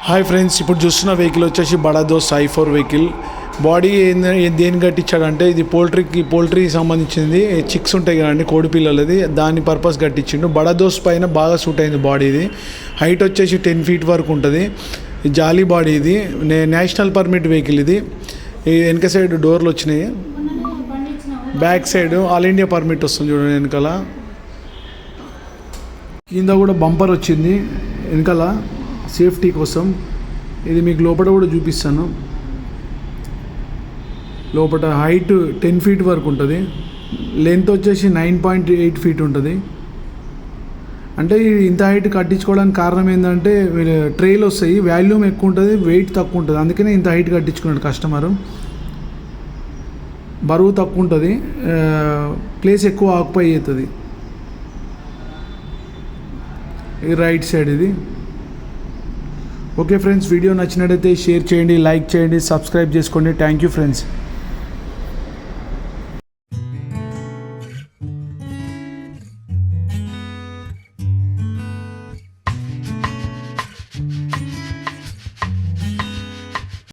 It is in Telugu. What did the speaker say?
హాయ్ ఫ్రెండ్స్, ఇప్పుడు చూస్తున్న వెహికల్ వచ్చేసి బడా దోస్త్ i4 వెహికల్. బాడీ దేని కట్టించాడంటే ఇది పోల్ట్రీకి సంబంధించింది. చిక్స్ ఉంటాయి కదండి, కోడి పిల్లలది, దాని పర్పస్ కట్టించిండు. బడా దోస్త్ పైన బాగా సూట్ అయింది బాడీ. ఇది హైట్ వచ్చేసి 10 feet వరకు ఉంటుంది. జాలీ బాడీ ఇది, నేషనల్ పర్మిట్ వెహికల్ ఇది. వెనక సైడ్ డోర్లు వచ్చినాయి, back side all India permit వస్తుంది చూడండి. వెనకాల కింద కూడా బంపర్ వచ్చింది వెనకాల సేఫ్టీ కోసం. ఇది మీకు లోపల కూడా చూపిస్తాను. లోపల హైట్ 10 feet వరకు ఉంటుంది. లెంత్ వచ్చేసి 9.8 feet ఉంటుంది. అంటే ఇంత హైట్ కట్టించుకోవడానికి కారణం ఏంటంటే ట్రైల్ వస్తాయి, వాల్యూమ్ ఎక్కువ ఉంటుంది, వెయిట్ తక్కువ ఉంటుంది. అందుకనే ఇంత హైట్ కట్టించుకున్నాడు కస్టమరు. బరువు తక్కువ ఉంటుంది, ప్లేస్ ఎక్కువ ఆక్యుపై అవుతుంది. ఇది రైట్ సైడ్ ఇది. ఓకే ఫ్రెండ్స్, వీడియో నచ్చినట్టయితే షేర్ చేయండి, లైక్ చేయండి, సబ్స్క్రైబ్ చేసుకోండి. Thank you friends.